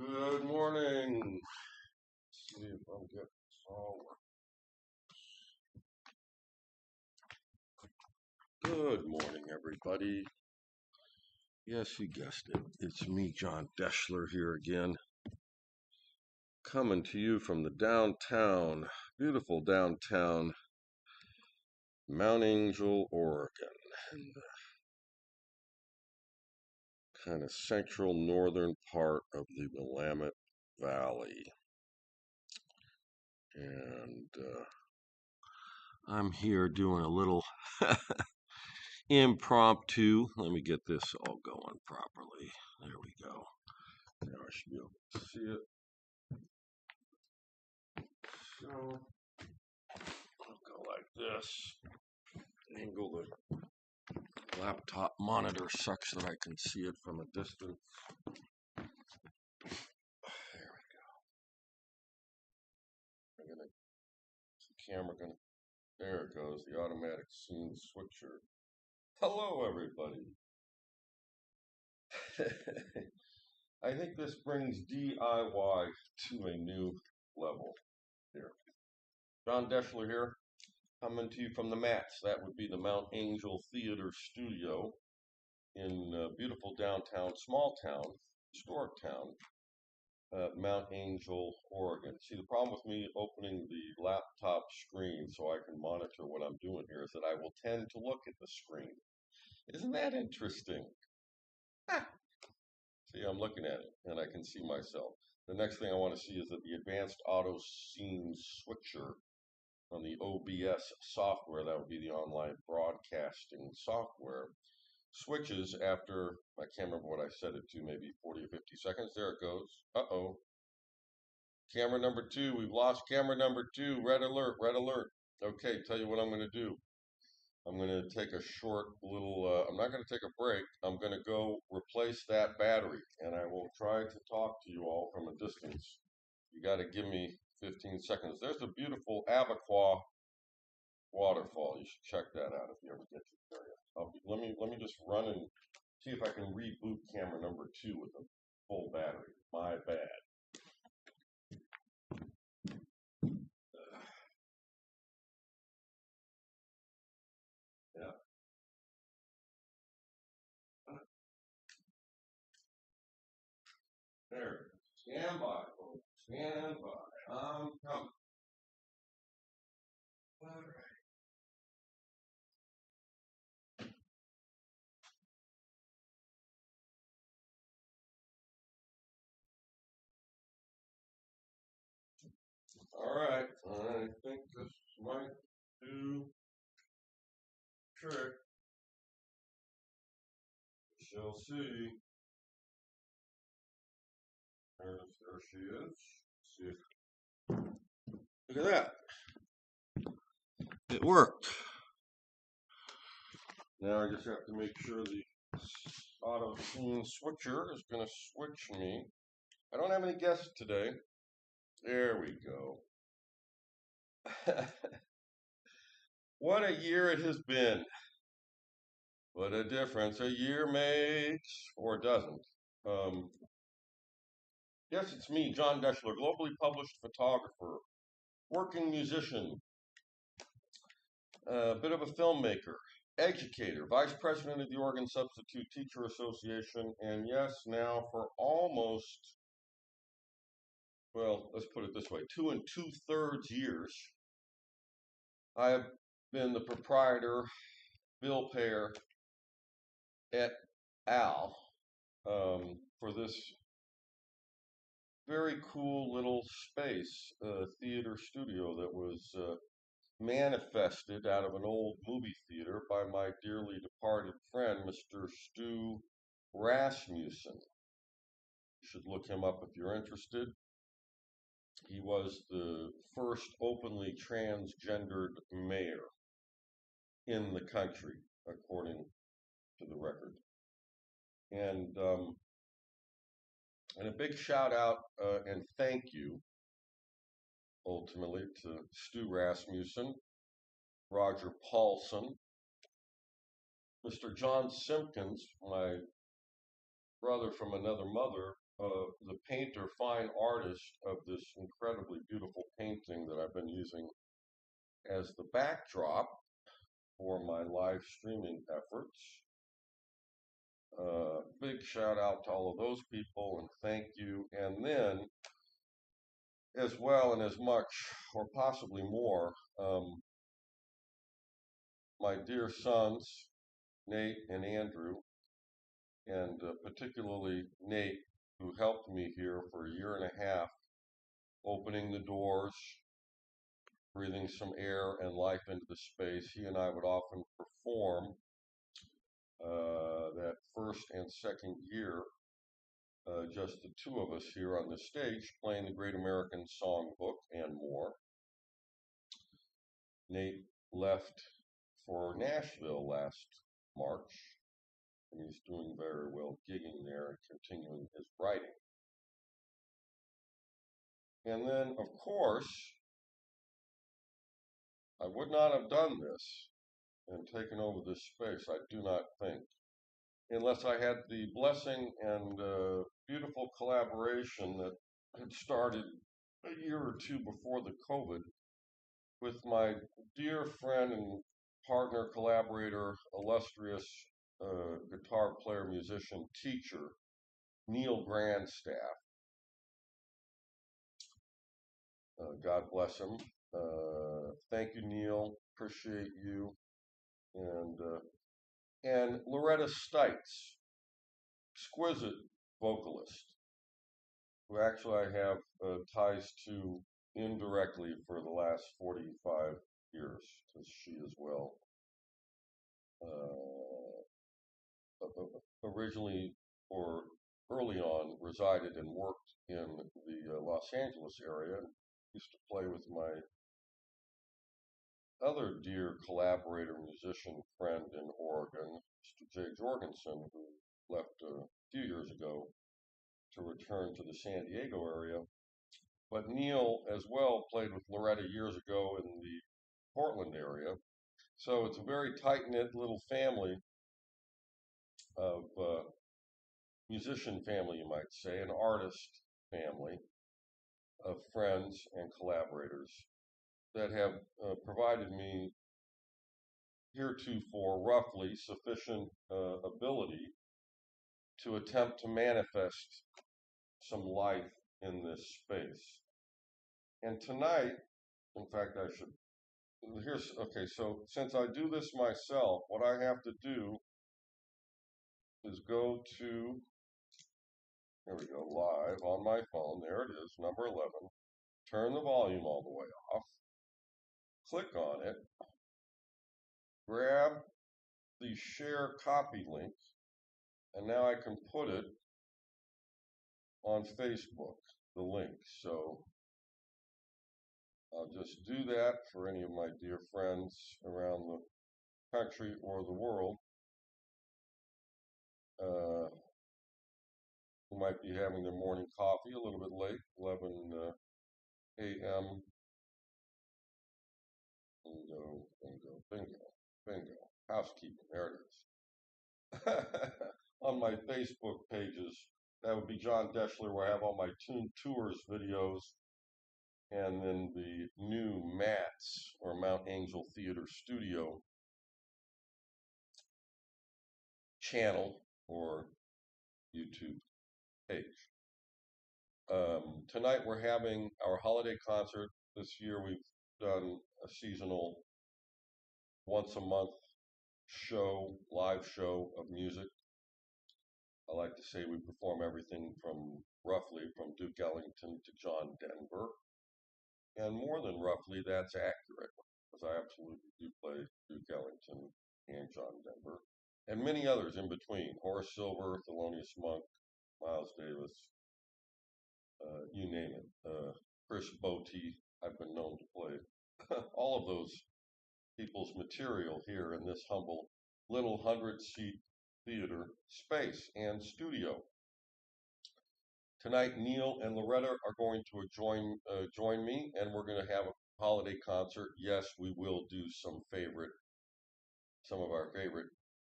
Good morning. Let's see if I'm getting this all working. Good morning, everybody. Yes, you guessed it. It's me, Jon Deshler, here again, coming to you from the downtown, beautiful downtown Mount Angel, Oregon, in the kind of central northern part of the Willamette Valley. And I'm here doing a little impromptu. Let me get this all going properly. There we go. Now I should be able to see it. So I'll go like this. Angle the laptop monitor such that I can see it from a distance. There we go. Is the camera gonna? There it goes. The automatic scene switcher. Hello, everybody. I think this brings DIY to a new level here. Jon Deshler here, coming to you from the mats. That would be the Mount Angel Theater Studio in beautiful downtown, small town, historic town, Mount Angel, Oregon. See, the problem with me opening the laptop screen so I can monitor what I'm doing here is that I will tend to look at the screen. Isn't that interesting? See, I'm looking at it, and I can see myself. The next thing I want to see is that the advanced auto scene switcher on the OBS software, that would be the online broadcasting software, switches after, I can't remember what I set it to, maybe 40 or 50 seconds. There it goes. Uh-oh. Camera number 2. We've lost camera number 2. Red alert, red alert. Okay, tell you what I'm going to do. I'm going to take a short little, I'm not going to take a break. I'm going to go replace that battery, and I will try to talk to you all from a distance. You got to give me 15 seconds. There's a beautiful Abaquaw waterfall. You should check that out if you ever get to the area. Let me just run and see if I can reboot camera number 2 with a full battery. My bad. Yeah. There. Stand by, folks. Stand by. I'm coming. All right. All right. I think this might do trick. We shall see. There she is. See if, look at that. It worked. Now I just have to make sure the auto scene switcher is going to switch me. I don't have any guests today. There we go. What a year it has been. What a difference a year makes, or doesn't. Yes, it's me, Jon Deshler, globally published photographer, working musician, a bit of a filmmaker, educator, vice president of the Oregon Substitute Teacher Association, and yes, now for almost, well, let's put it this way, 2 2/3 years, I have been the proprietor, bill payer, et al. For this very cool little space, theater studio that was manifested out of an old movie theater by my dearly departed friend, Mr. Stu Rasmussen. You should look him up if you're interested. He was the first openly transgendered mayor in the country, according to the record. And a big shout out and thank you, ultimately, to Stu Rasmussen, Roger Paulson, Mr. John Simpkins, my brother from another mother, the painter, fine artist of this incredibly beautiful painting that I've been using as the backdrop for my live streaming efforts. Big shout out to all of those people and thank you. And then, as well and as much, or possibly more, my dear sons, Nate and Andrew, and particularly Nate, who helped me here for a year and a half, opening the doors, breathing some air and life into the space. He and I would often perform that first and second year, just the two of us here on the stage, playing the Great American Songbook and more. Nate left for Nashville last March, and he's doing very well gigging there and continuing his writing. And then, of course, I would not have done this and taken over this space, I do not think, unless I had the blessing and beautiful collaboration that had started a year or two before the COVID with my dear friend and partner, collaborator, illustrious guitar player, musician, teacher, Neil Grandstaff. God bless him. Thank you, Neil. Appreciate you. And Loretta Stites, exquisite vocalist, who actually I have ties to indirectly for the last 45 years, because she as well originally or early on resided and worked in the Los Angeles area and used to play with my other dear collaborator, musician friend in Oregon, Mr. Jay Jorgensen, who left a few years ago to return to the San Diego area. But Neil as well played with Loretta years ago in the Portland area. So it's a very tight-knit little family of musician family, you might say, an artist family of friends and collaborators that have provided me heretofore roughly sufficient ability to attempt to manifest some life in this space. And tonight, in fact, okay, so since I do this myself, what I have to do is go to, there we go, live on my phone, there it is, number 11, turn the volume all the way off, click on it, grab the share copy link, and now I can put it on Facebook, the link. So I'll just do that for any of my dear friends around the country or the world who might be having their morning coffee a little bit late, 11 a.m. Bingo, bingo, bingo, bingo. Housekeeping, there it is. On my Facebook pages, that would be Jon Deshler, where I have all my tours videos, and then the new MATS, or Mount Angel Theater Studio channel or YouTube page. Tonight we're having our holiday concert. This year we've done a seasonal, once a month show, live show of music. I like to say we perform everything from roughly from Duke Ellington to John Denver. And more than roughly, that's accurate, because I absolutely do play Duke Ellington and John Denver, and many others in between. Horace Silver, Thelonious Monk, Miles Davis, you name it. Chris Botti, I've been known to play all of those people's material here in this humble little 100-seat theater space and studio. Tonight, Neil and Loretta are going to join me, and we're going to have a holiday concert. Yes, we will do some of our favorite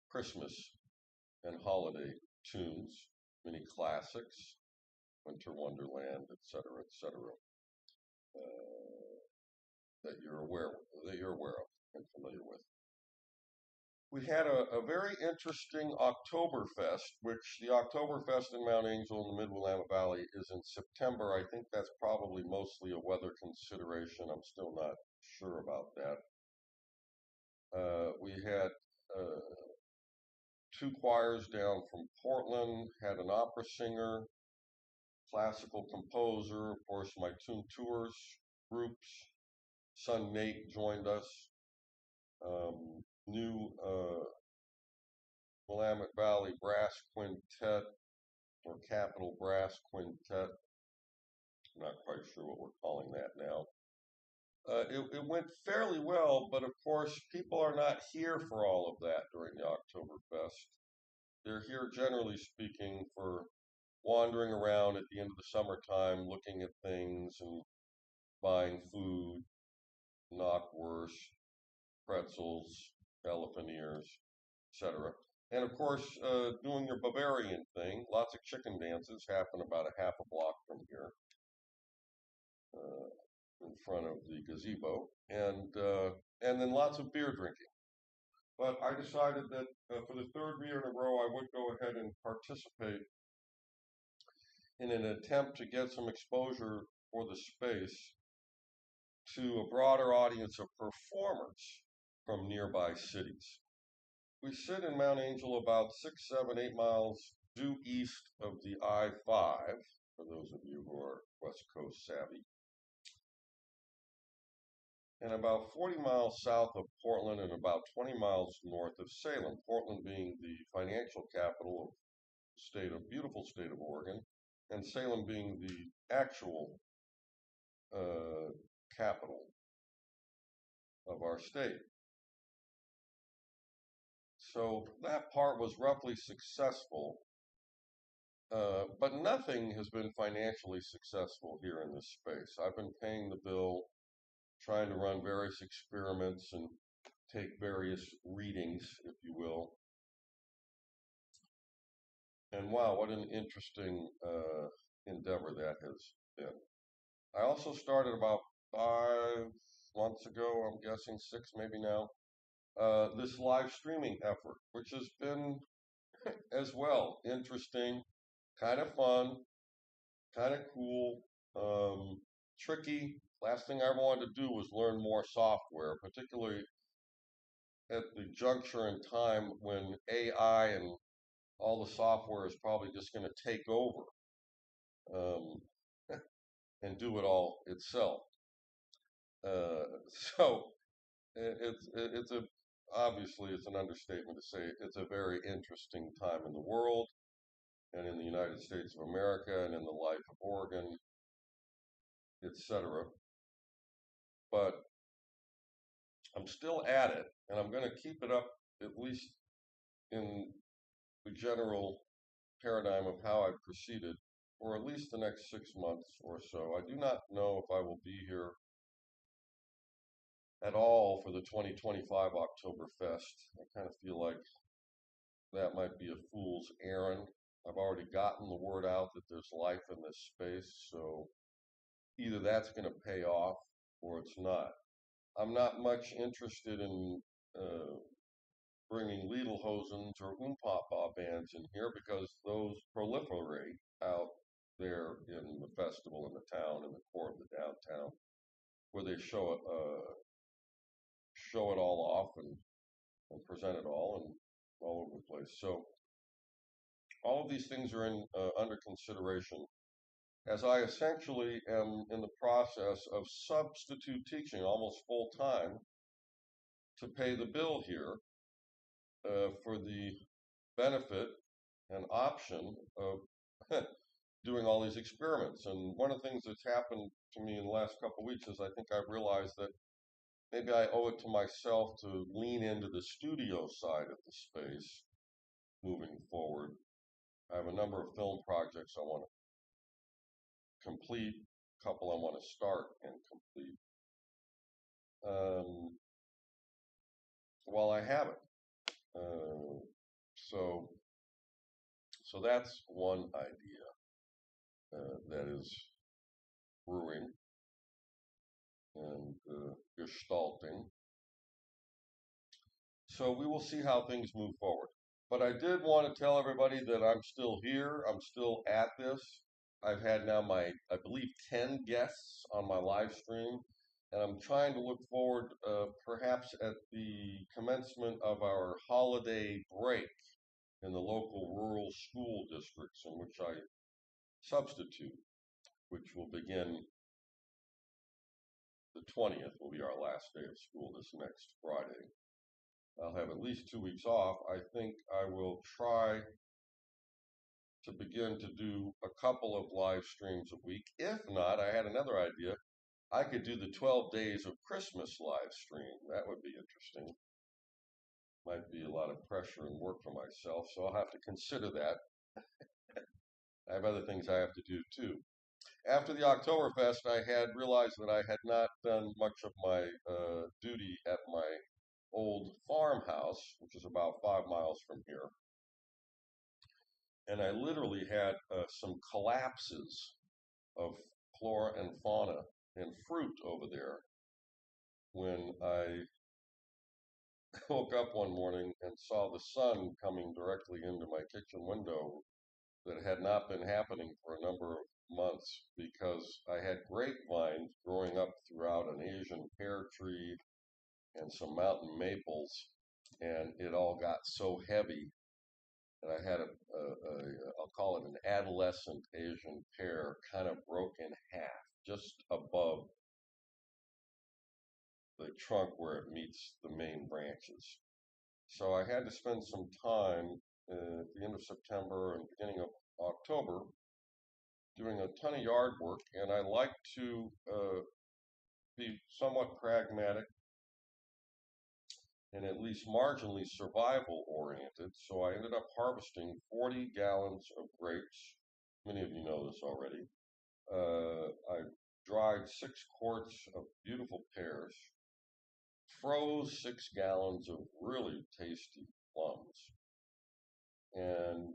Christmas and holiday tunes, many classics. Winter Wonderland, etc., that you're aware of and familiar with. We had a very interesting Oktoberfest, which the Oktoberfest in Mount Angel in the Mid-Willamette Valley is in September. I think that's probably mostly a weather consideration. I'm still not sure about that. We had two choirs down from Portland, had an opera singer, classical composer, of course, my Tune Tours groups. Son Nate joined us. New Willamette Valley Brass Quintet, or Capital Brass Quintet. I'm not quite sure what we're calling that now. It went fairly well, but of course, people are not here for all of that during the Oktoberfest. They're here, generally speaking, for wandering around at the end of the summertime, looking at things and buying food, knockwurst, pretzels, elephant ears, etc. And of course, doing your Bavarian thing. Lots of chicken dances happen about a half a block from here, in front of the gazebo, and then lots of beer drinking. But I decided that for the third year in a row, I would go ahead and participate in an attempt to get some exposure for the space to a broader audience of performers from nearby cities. We sit in Mount Angel about 6, 7, 8 miles due east of the I-5, for those of you who are West Coast savvy, and about 40 miles south of Portland and about 20 miles north of Salem, Portland being the financial capital of beautiful state of Oregon, and Salem being the actual capital of our state. So that part was roughly successful, but nothing has been financially successful here in this space. I've been paying the bill, trying to run various experiments and take various readings, if you will. And wow, what an interesting endeavor that has been. I also started about 5 months ago, I'm guessing 6 maybe now, this live streaming effort, which has been as well interesting, kind of fun, kind of cool, tricky. Last thing I ever wanted to do was learn more software, particularly at the juncture in time when AI and all the software is probably just going to take over um, and do it all itself. So it's a obviously it's an understatement to say it's a very interesting time in the world and in the United States of America and in the life of Oregon, etc. But I'm still at it, and I'm going to keep it up at least in the general paradigm of how I've proceeded for at least the next 6 months or so. I do not know if I will be here at all for the 2025 Oktoberfest. I kind of feel like that might be a fool's errand. I've already gotten the word out that there's life in this space, so either that's going to pay off or it's not. I'm not much interested in bringing Lederhosens or Oompapa bands in here because those proliferate out there in the festival in the town, in the core of the downtown, where they show it all off and present it all and all over the place. So all of these things are under consideration as I essentially am in the process of substitute teaching almost full time to pay the bill here for the benefit and option of doing all these experiments. And one of the things that's happened to me in the last couple of weeks is I think I've realized that maybe I owe it to myself to lean into the studio side of the space moving forward. I have a number of film projects I want to complete, a couple I want to start and complete. While I have it. So that's one idea. that is brewing and gestalting. So we will see how things move forward. But I did want to tell everybody that I'm still here. I'm still at this. I've had now I believe, 10 guests on my live stream. And I'm trying to look forward, perhaps at the commencement of our holiday break in the local rural school districts in which I substitute, which will begin the 20th, will be our last day of school this next Friday. I'll have at least 2 weeks off. I think I will try to begin to do a couple of live streams a week. If not, I had another idea. I could do the 12 days of Christmas live stream. That would be interesting. Might be a lot of pressure and work for myself, so I'll have to consider that. I have other things I have to do too. After the Oktoberfest, I had realized that I had not done much of my duty at my old farmhouse, which is about 5 miles from here. And I literally had some collapses of flora and fauna and fruit over there when I woke up one morning and saw the sun coming directly into my kitchen window that had not been happening for a number of months because I had grapevines growing up throughout an Asian pear tree and some mountain maples, and it all got so heavy that I had I'll call it an adolescent Asian pear kind of broke in half just above the trunk where it meets the main branches. So I had to spend some time at the end of September and beginning of October doing a ton of yard work, and I like to be somewhat pragmatic and at least marginally survival oriented. So I ended up harvesting 40 gallons of grapes. Many of you know this already. I dried 6 quarts of beautiful pears, froze 6 gallons of really tasty plums, and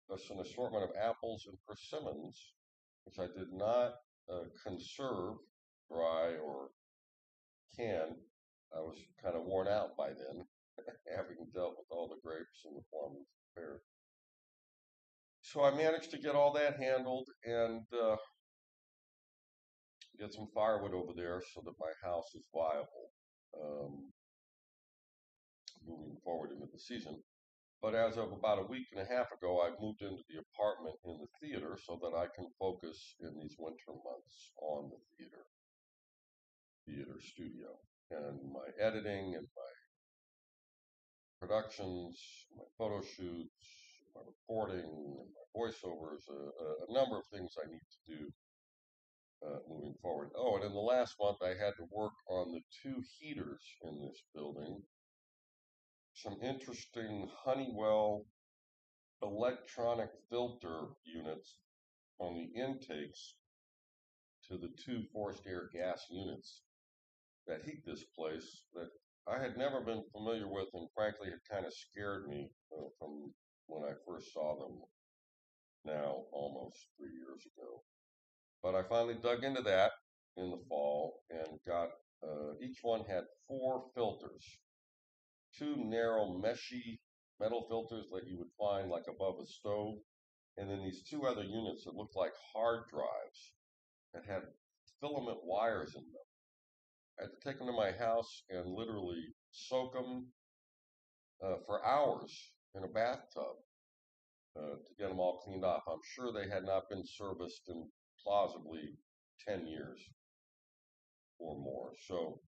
just an assortment of apples and persimmons, which I did not conserve, dry, or can. I was kind of worn out by then, having dealt with all the grapes and the plums and pears. So I managed to get all that handled and get some firewood over there so that my house is viable um, moving forward into the season. But as of about a week and a half ago, I moved into the apartment in the theater so that I can focus in these winter months on the theater studio. And my editing and my productions, my photo shoots, my reporting, and my voiceovers, a number of things I need to do moving forward. Oh, and in the last month, I had to work on the 2 heaters in this building. Some interesting Honeywell electronic filter units on the intakes to the 2 forced air gas units that heat this place that I had never been familiar with and frankly had kind of scared me from when I first saw them now almost 3 years ago. But I finally dug into that in the fall and got each one had 4 filters, 2 narrow meshy metal filters that you would find like above a stove, and then these 2 other units that looked like hard drives that had filament wires in them. I had to take them to my house and literally soak them for hours in a bathtub to get them all cleaned off. I'm sure they had not been serviced in plausibly 10 years or more. So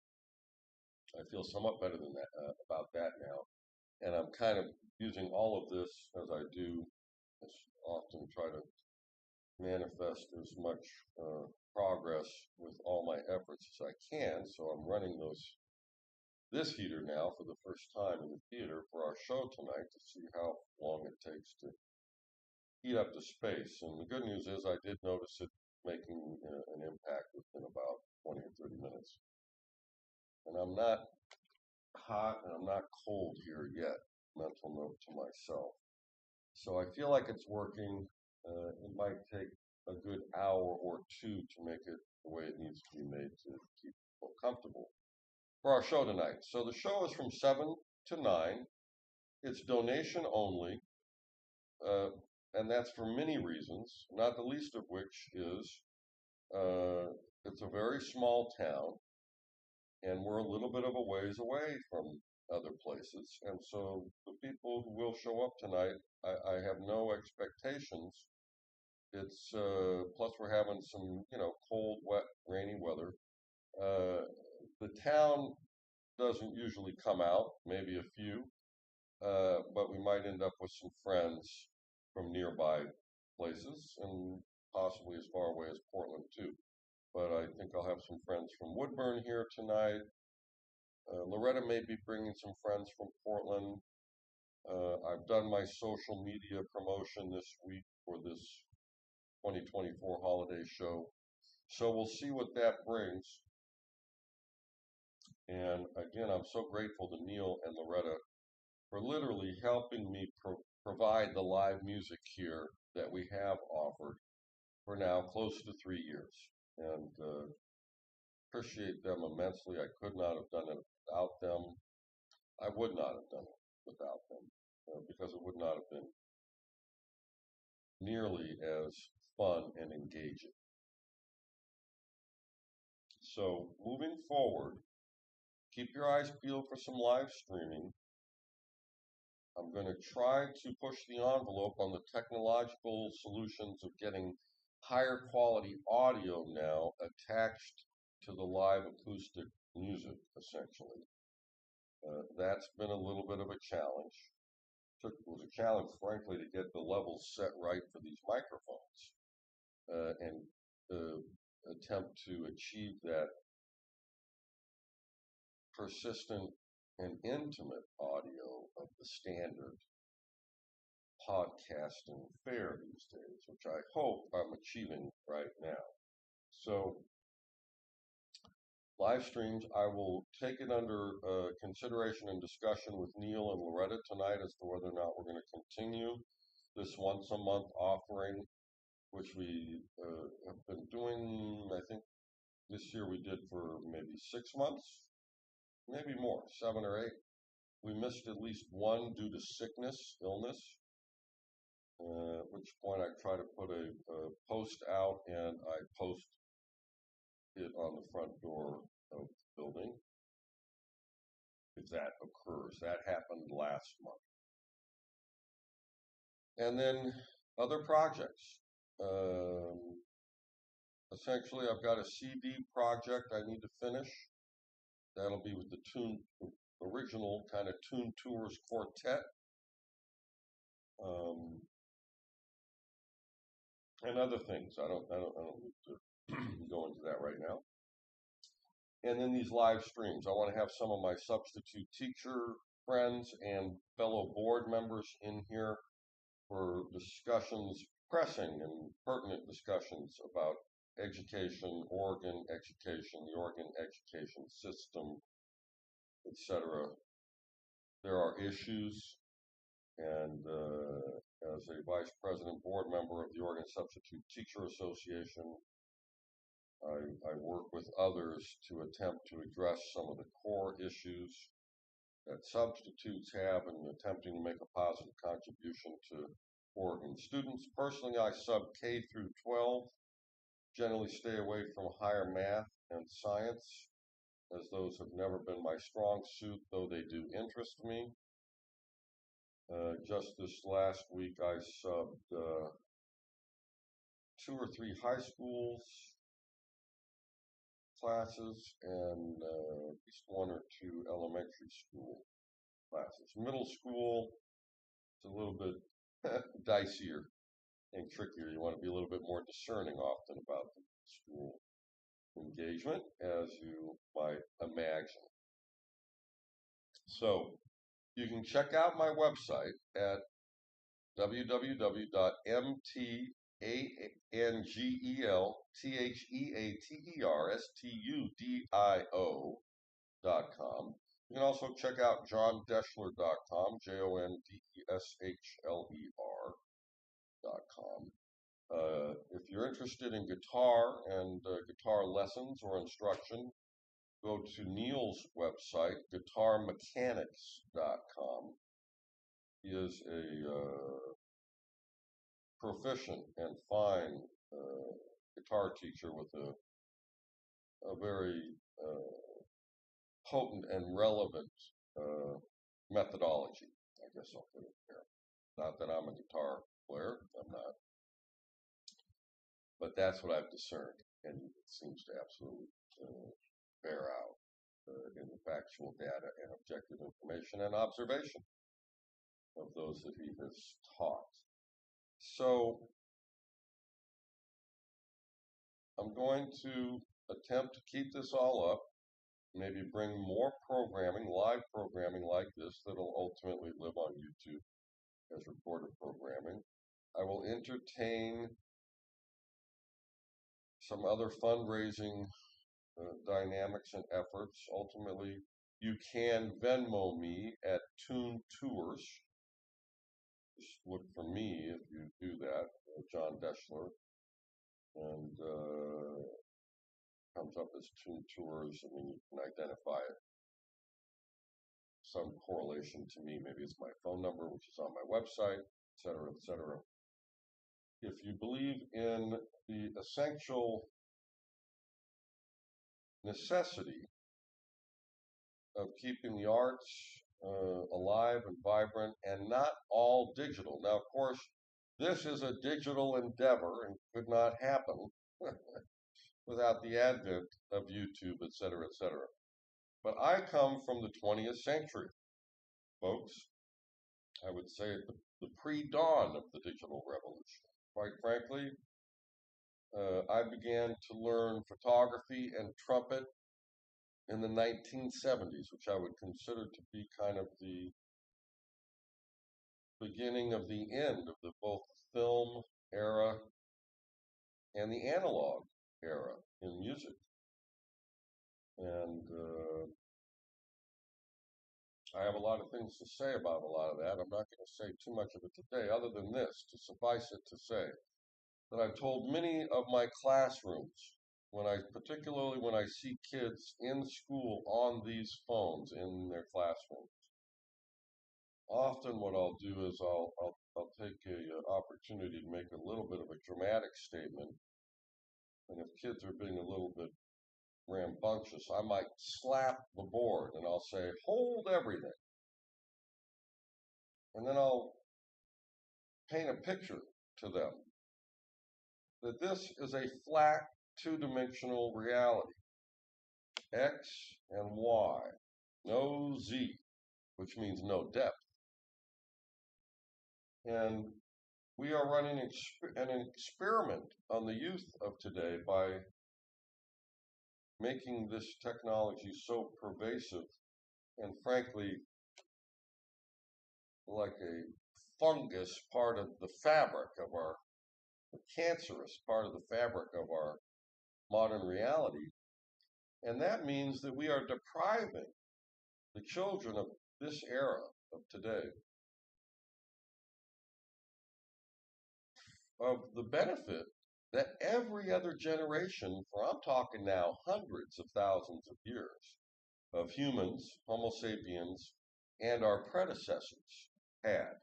I feel somewhat better than that about that now. And I'm kind of using all of this as I do, as often try to manifest as much progress with all my efforts as I can. So I'm running this heater now for the first time in the theater for our show tonight to see how long it takes to heat up the space. And the good news is I did notice it making an impact within about 20 or 30 minutes. And I'm not hot and I'm not cold here yet. Mental note to myself. So I feel like it's working. It might take a good hour or two to make it the way it needs to be made to keep people comfortable for our show tonight. So the show is from 7 to 9. It's donation only, uh, and that's for many reasons, not the least of which is uh, it's a very small town, and we're a little bit of a ways away from other places. And so the people who will show up tonight, I have no expectations. It's plus we're having some, cold, wet, rainy weather. Uh, the town doesn't usually come out, maybe a few, but we might end up with some friends from nearby places and possibly as far away as Portland too. But I think I'll have some friends from Woodburn here tonight. Loretta may be bringing some friends from Portland. I've done my social media promotion this week for this 2024 holiday show. So we'll see what that brings. And again, I'm so grateful to Neil and Loretta for literally helping me provide the live music here that we have offered for now close to 3 years. And appreciate them immensely. I could not have done it without them. I would not have done it without them because it would not have been nearly as fun and engaging. So moving forward, keep your eyes peeled for some live streaming. I'm going to try to push the envelope on the technological solutions of getting higher quality audio now attached to the live acoustic music, essentially. That's been a little bit of a challenge. It was a challenge, frankly, to get the levels set right for these microphones and attempt to achieve that persistent and intimate audio of the standard podcasting fare these days, which I hope I'm achieving right now. So, live streams, I will take it under consideration and discussion with Neil and Loretta tonight as to whether or not we're going to continue this once a month offering, which we have been doing, I think this year we did for maybe 6 months, maybe more, 7 or 8. We missed at least one due to sickness, illness, at which point I try to put a post out and I post it on the front door of the building if that occurs. That happened last month. And then other projects. Essentially, I've got a CD project I need to finish. That'll be with the original kind of Tune Tours Quartet. And other things. I don't need to go into that right now. And then these live streams. I want to have some of my substitute teacher friends and fellow board members in here for discussions, pressing and pertinent discussions about education, Oregon education, the Oregon education system, etc. There are issues, and as a vice president board member of the Oregon Substitute Teacher Association, I work with others to attempt to address some of the core issues that substitutes have in attempting to make a positive contribution to Oregon students. Personally, I sub K through 12, generally stay away from higher math and science, as those have never been my strong suit, though they do interest me. Just this last week, I subbed 2 or 3 high schools classes and at least 1 or 2 elementary school classes. Middle school, it's a little bit dicier and trickier. You want to be a little bit more discerning often about the school engagement, as you might imagine. So you can check out my website at www.mtangeltheaterstudio.com. You can also check out jondeshler.com, jondeshler.com. If you're interested in guitar and guitar lessons or instruction, go to Neil's website, guitarmechanics.com. He is a proficient and fine guitar teacher with a very potent and relevant methodology. I guess I'll put it there. Not that I'm a guitar player, I'm not. But that's what I've discerned, and it seems to absolutely bear out in the factual data and objective information and observation of those that he has taught. So I'm going to attempt to keep this all up, maybe bring more programming, live programming like this that'll ultimately live on YouTube as recorded programming. I will entertain some other fundraising dynamics and efforts. Ultimately, you can Venmo me at Toon Tours. Just look for me if you do that, Jon Deshler, and comes up as Toon Tours. I mean, you can identify it. Some correlation to me. Maybe it's my phone number, which is on my website, et cetera, et cetera. If you believe in the essential necessity of keeping the arts alive and vibrant and not all digital. Now, of course, this is a digital endeavor and could not happen without the advent of YouTube, et cetera, et cetera. But I come from the 20th century, folks. I would say at the pre-dawn of the digital revolution. Quite frankly, I began to learn photography and trumpet in the 1970s, which I would consider to be kind of the beginning of the end of both the film era and the analog era in music. And I have a lot of things to say about a lot of that. I'm not going to say too much of it today, other than this, to suffice it to say that I've told many of my classrooms, particularly when I see kids in school on these phones in their classrooms. Often what I'll do is I'll take an opportunity to make a little bit of a dramatic statement. And if kids are being a little bit rambunctious, I might slap the board and I'll say, hold everything. And then I'll paint a picture to them that this is a flat two-dimensional reality, X and Y, no Z, which means no depth. And we are running an experiment on the youth of today by making this technology so pervasive and frankly like a fungus part of the fabric of the cancerous part of the fabric of our modern reality. And that means that we are depriving the children of this era of today of the benefit that every other generation, for I'm talking now hundreds of thousands of years, of humans, Homo sapiens, and our predecessors had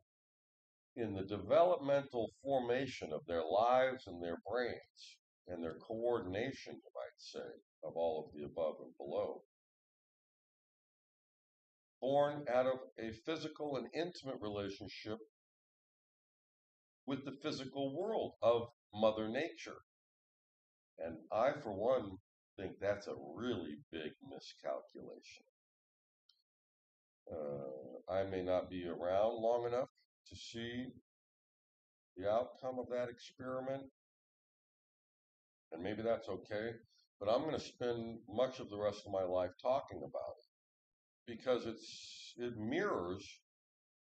in the developmental formation of their lives and their brains and their coordination, you might say, of all of the above and below. Born out of a physical and intimate relationship with the physical world of Mother Nature. And I, for one, think that's a really big miscalculation. I may not be around long enough to see the outcome of that experiment, and maybe that's okay, but I'm going to spend much of the rest of my life talking about it because it mirrors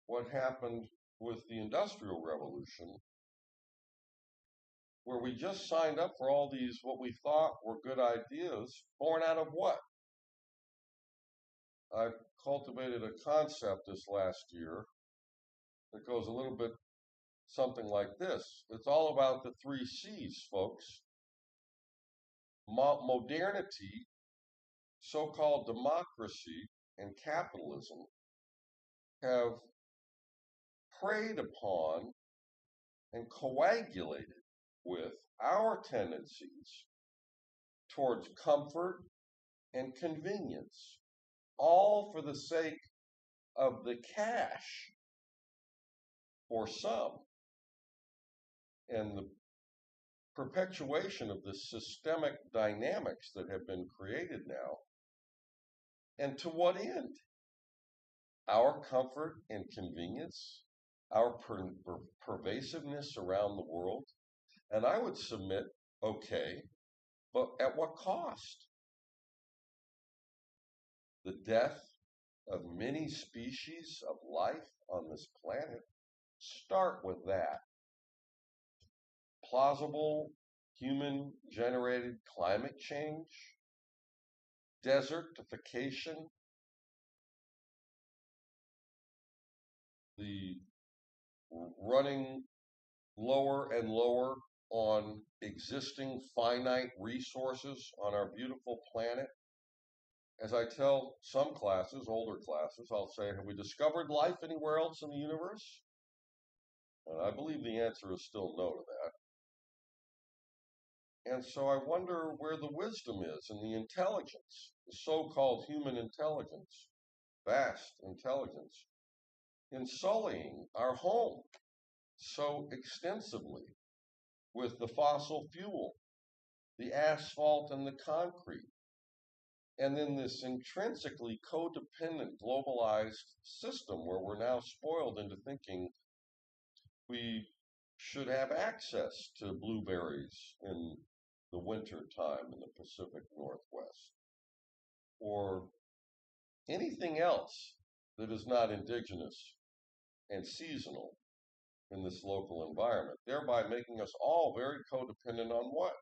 what happened with the Industrial Revolution, where we just signed up for all these what we thought were good ideas, born out of what? I've cultivated a concept this last year that goes a little bit something like this. It's all about the three C's, folks. Modernity, so-called democracy, and capitalism have preyed upon and coagulated with our tendencies towards comfort and convenience, all for the sake of the cash for some, and the perpetuation of the systemic dynamics that have been created now. And to what end? Our comfort and convenience, our pervasiveness around the world. And I would submit, okay, but at what cost? The death of many species of life on this planet. Start with that. Plausible human generated climate change, desertification, the running lower and lower on existing finite resources on our beautiful planet. As I tell some classes, older classes, I'll say, have we discovered life anywhere else in the universe? And I believe the answer is still no to that. And so I wonder where the wisdom is and the intelligence, the so-called human intelligence, vast intelligence, in sullying our home so extensively with the fossil fuel, the asphalt and the concrete, and then this intrinsically codependent globalized system where we're now spoiled into thinking we should have access to blueberries in the winter time in the Pacific Northwest, or anything else that is not indigenous and seasonal in this local environment, thereby making us all very codependent on what?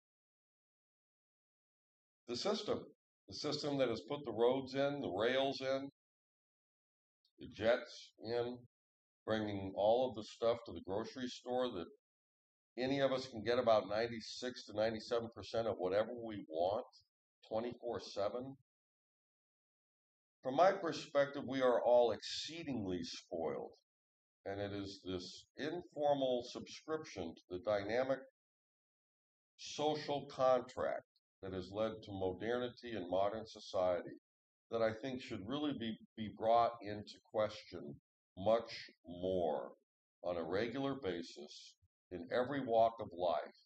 The system. The system that has put the roads in, the rails in, the jets in, bringing all of the stuff to the grocery store that any of us can get about 96 to 97% of whatever we want 24/7. From my perspective, we are all exceedingly spoiled. And it is this informal subscription to the dynamic social contract that has led to modernity and modern society that I think should really be brought into question much more on a regular basis in every walk of life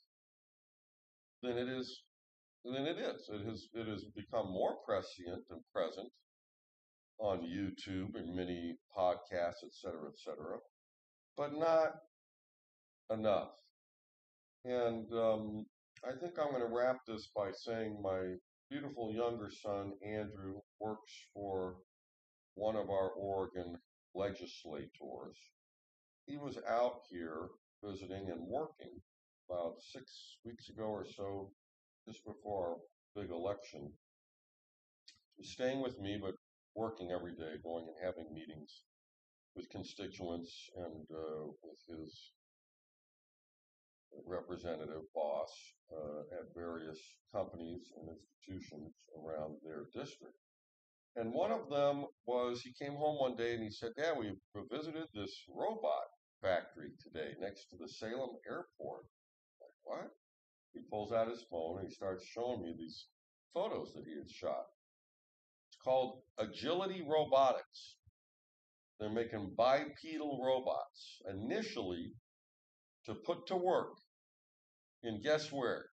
than it is. It has become more prescient and present on YouTube and many podcasts, et cetera, but not enough. And I think I'm going to wrap this by saying my beautiful younger son, Andrew, works for one of our Oregon legislators. He was out here visiting and working about 6 weeks ago or so, just before our big election. He's staying with me, but working every day, going and having meetings with constituents and with his representative boss at various companies and institutions around their district. And one of them was he came home one day and he said, Dad, we visited this robot factory today next to the Salem airport. Like, what? He pulls out his phone and he starts showing me these photos that he had shot. It's called Agility Robotics. They're making bipedal robots initially to put to work in guess where?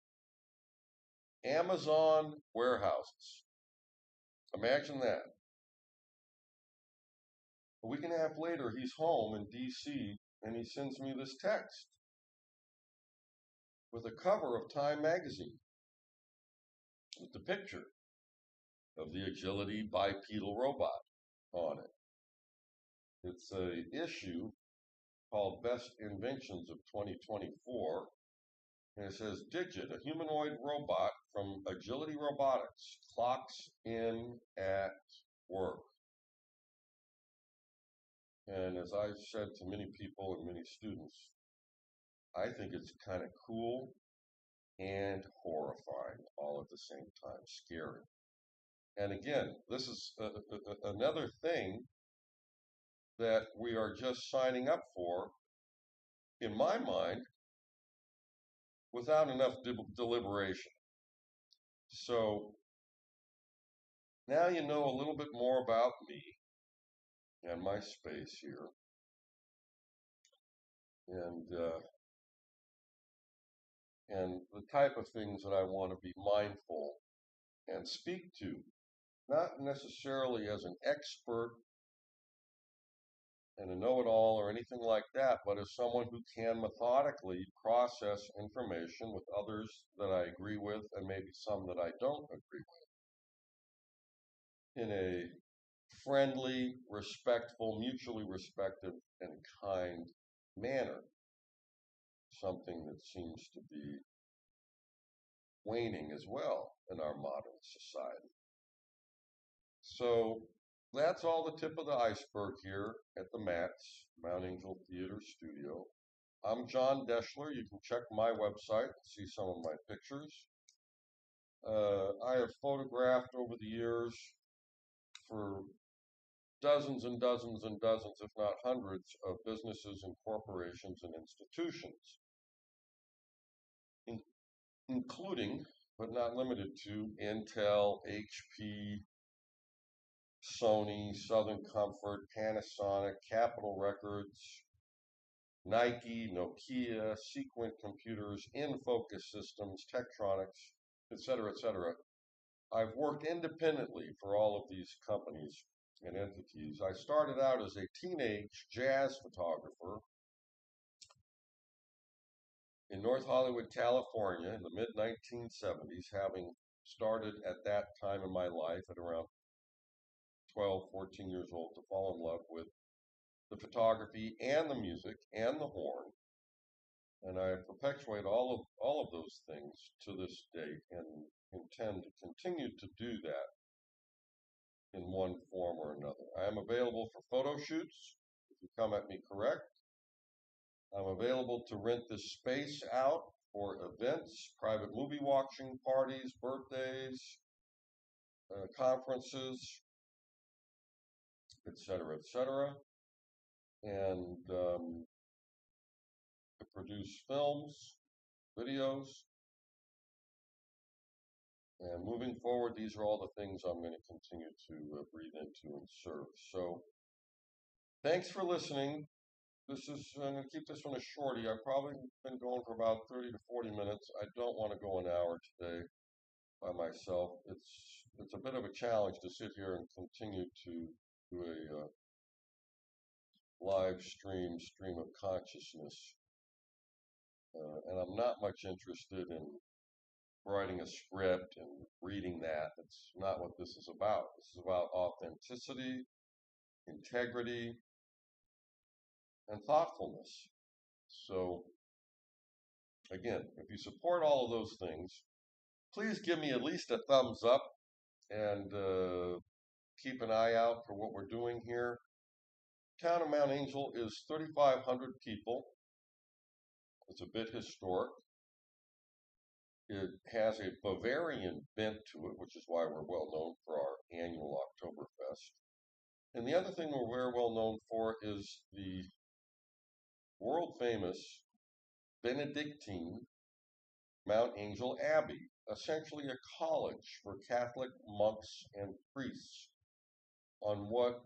Amazon warehouses. Imagine that. A week and a half later, he's home in D.C. and he sends me this text with a cover of Time magazine with the picture of the Agility bipedal robot on it. It's an issue called Best Inventions of 2024. And it says, Digit, a humanoid robot from Agility Robotics, clocks in at work. And as I've said to many people and many students, I think it's kind of cool and horrifying all at the same time, scary. And again, this is another thing that we are just signing up for, in my mind, without enough deliberation. So now you know a little bit more about me and my space here, and the type of things that I want to be mindful and speak to, not necessarily as an expert and a know-it-all or anything like that, but as someone who can methodically process information with others that I agree with and maybe some that I don't agree with in a friendly, respectful, mutually respectful, and kind manner. Something that seems to be waning as well in our modern society. So that's all the tip of the iceberg here at the MATS, Mount Angel Theater Studio. I'm Jon Deshler. You can check my website and see some of my pictures. I have photographed over the years for dozens and dozens and dozens, if not hundreds, of businesses and corporations and institutions, including, but not limited to, Intel, HP, Sony, Southern Comfort, Panasonic, Capitol Records, Nike, Nokia, Sequent Computers, InFocus Systems, Tektronix, etc., etc. I've worked independently for all of these companies and entities. I started out as a teenage jazz photographer in North Hollywood, California in the mid-1970s, having started at that time in my life at around 12, 14 years old to fall in love with the photography and the music and the horn. And I perpetuate all of those things to this date and intend to continue to do that in one form or another. I am available for photo shoots if you come at me correct. I'm available to rent this space out for events, private movie watching parties, birthdays, conferences, etc., etc. And to produce films, videos. And moving forward, these are all the things I'm going to continue to breathe into and serve. So thanks for listening. I'm going to keep this one a shorty. I've probably been going for about 30 to 40 minutes. I don't want to go an hour today by myself. It's a bit of a challenge to sit here and continue to do a live stream of consciousness. And I'm not much interested in writing a script and reading that. That's not what this is about. This is about authenticity, integrity, and thoughtfulness. So, again, if you support all of those things, please give me at least a thumbs up and keep an eye out for what we're doing here. Town of Mount Angel is 3,500 people. It's a bit historic. It has a Bavarian bent to it, which is why we're well known for our annual Oktoberfest. And the other thing we're very well known for is the world famous Benedictine Mount Angel Abbey, essentially a college for Catholic monks and priests on what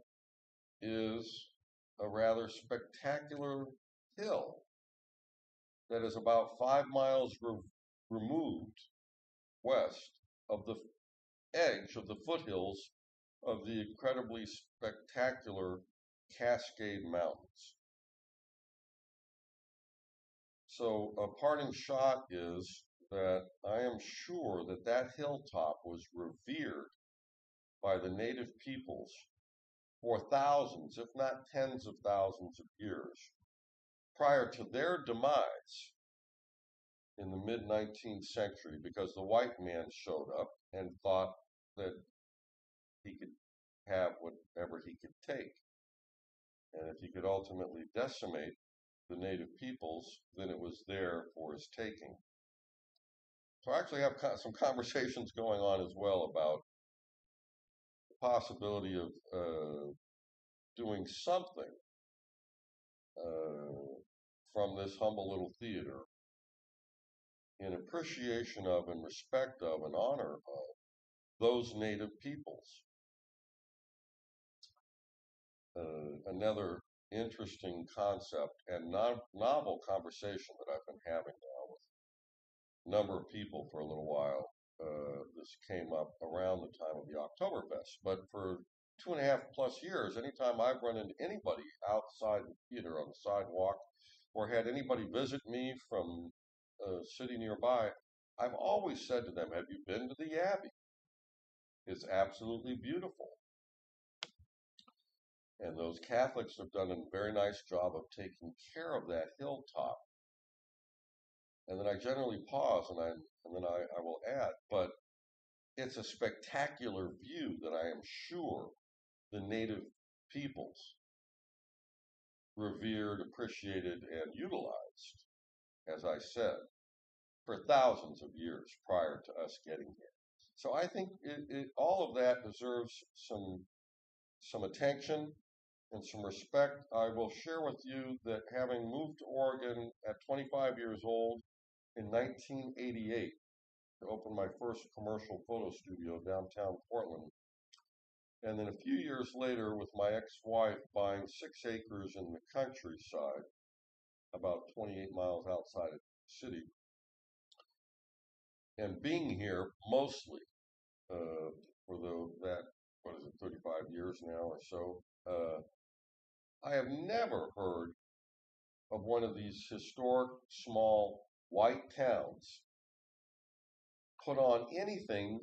is a rather spectacular hill that is about 5 miles removed west of the edge of the foothills of the incredibly spectacular Cascade Mountains. So a parting shot is that I am sure that that hilltop was revered by the native peoples for thousands, if not tens of thousands of years, prior to their demise in the mid-19th century, because the white man showed up and thought that he could have whatever he could take. And if he could ultimately decimate the native peoples, then it was there for his taking. So I actually have some conversations going on as well about the possibility of doing something from this humble little theater in appreciation of and respect of and honor of those native peoples. Another interesting concept and novel conversation that I've been having now with a number of people for a little while. This came up around the time of the Oktoberfest, but for 2.5+ years, anytime I've run into anybody outside the theater on the sidewalk or had anybody visit me from a city nearby, I've always said to them, have you been to the Abbey? It's absolutely beautiful. And those Catholics have done a very nice job of taking care of that hilltop. And then I generally pause and then I will add, but it's a spectacular view that I am sure the native peoples revered, appreciated, and utilized, as I said, for thousands of years prior to us getting here. So I think all of that deserves some attention and some respect. I will share with you that having moved to Oregon at 25 years old in 1988 to open my first commercial photo studio downtown Portland, and then a few years later with my ex-wife buying 6 acres in the countryside about 28 miles outside of the city, and being here mostly for that, 35 years now or so, I have never heard of one of these historic small white towns put on anything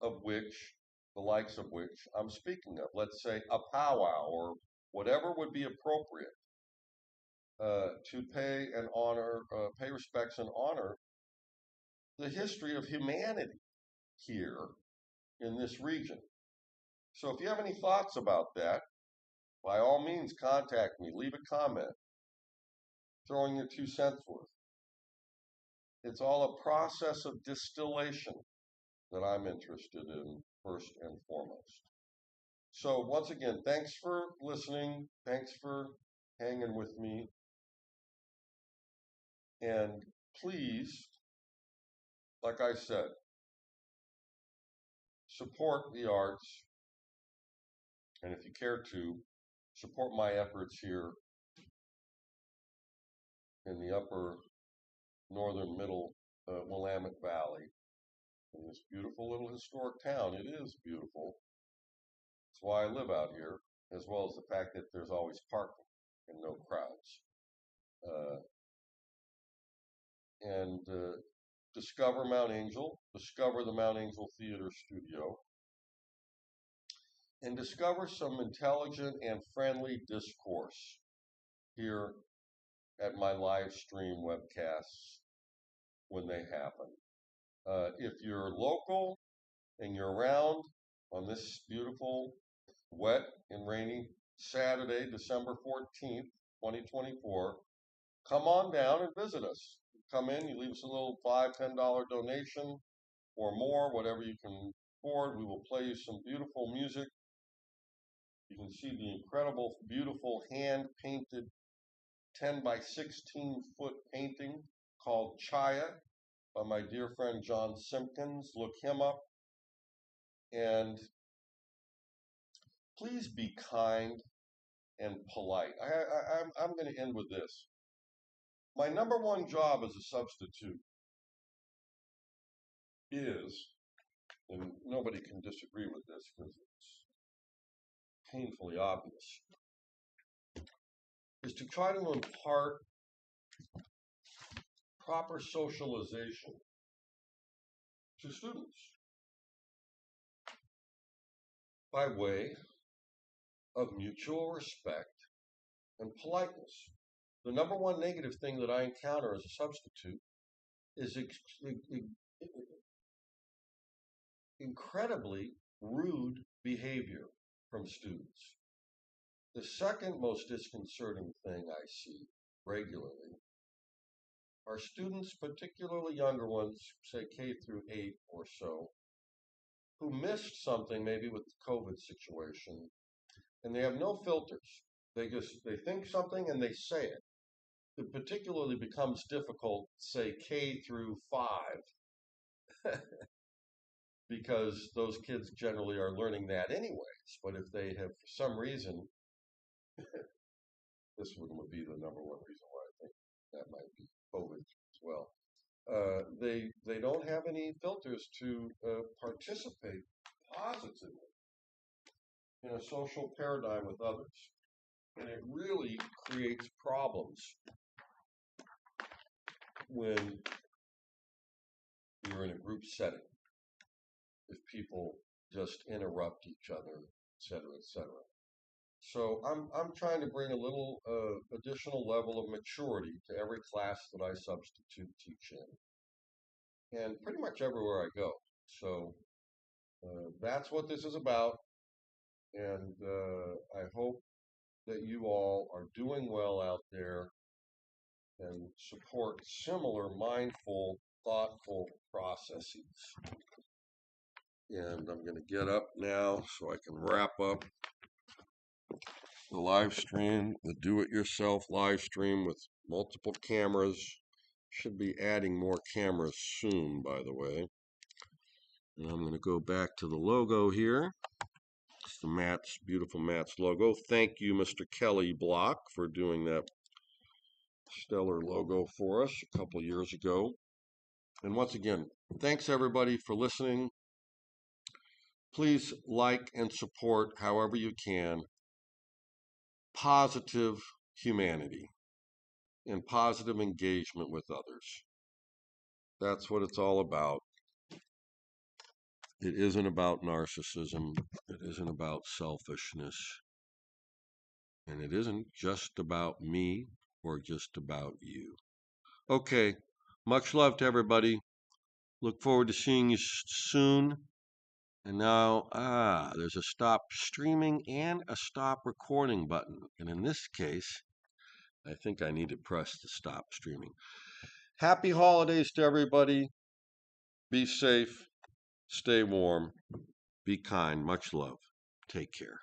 of which, the likes of which I'm speaking of. Let's say a powwow or whatever would be appropriate to pay and honor, pay respects and honor the history of humanity here in this region. So if you have any thoughts about that, by all means contact me, leave a comment, throw in your 2 cents worth. It's all a process of distillation that I'm interested in first and foremost. So once again, thanks for listening. Thanks for hanging with me. And please, like I said, support the arts. And if you care to, support my efforts here in the upper northern middle Willamette Valley in this beautiful little historic town. It is beautiful. That's why I live out here, as well as the fact that there's always parking and no crowds. And discover Mount Angel, discover the Mount Angel Theater Studio, and discover some intelligent and friendly discourse here at my live stream webcasts when they happen. If you're local and you're around on this beautiful, wet and rainy Saturday, December 14th, 2024, come on down and visit us. Come in, you leave us a little $5, $10 donation or more, whatever you can afford. We will play you some beautiful music. You can see the incredible, beautiful hand-painted 10 by 16 foot painting called Chaya by my dear friend John Simpkins. Look him up. And please be kind and polite. I'm going to end with this. My number one job as a substitute is, and nobody can disagree with this because it's painfully obvious, is to try to impart proper socialization to students by way of mutual respect and politeness. The number one negative thing that I encounter as a substitute is incredibly rude behavior from students. The second most disconcerting thing I see regularly are students, particularly younger ones, say K through 8 or so, who missed something maybe with the COVID situation, and they have no filters. They think something and they say it. It particularly becomes difficult, say K through 5, because those kids generally are learning that anyways. But if they have, for some reason, this would be the number one reason why I think that might be COVID as well. They don't have any filters to participate positively in a social paradigm with others, and it really creates problems when you're in a group setting. If people just interrupt each other, et cetera, et cetera. So I'm trying to bring a little additional level of maturity to every class that I substitute teach in, and pretty much everywhere I go. So that's what this is about, and I hope that you all are doing well out there and support similar mindful, thoughtful processes. And I'm going to get up now so I can wrap up the live stream, the do-it-yourself live stream with multiple cameras. Should be adding more cameras soon, by the way. And I'm going to go back to the logo here. It's the Matt's, beautiful Matt's logo. Thank you, Mr. Kelly Block, for doing that stellar logo for us a couple years ago. And once again, thanks everybody for listening. Please like and support however you can positive humanity and positive engagement with others. That's what it's all about. It isn't about narcissism. It isn't about selfishness. And it isn't just about me or just about you. Okay. Much love to everybody. Look forward to seeing you soon. And now, there's a stop streaming and a stop recording button. And in this case, I think I need to press the stop streaming. Happy holidays to everybody. Be safe. Stay warm. Be kind. Much love. Take care.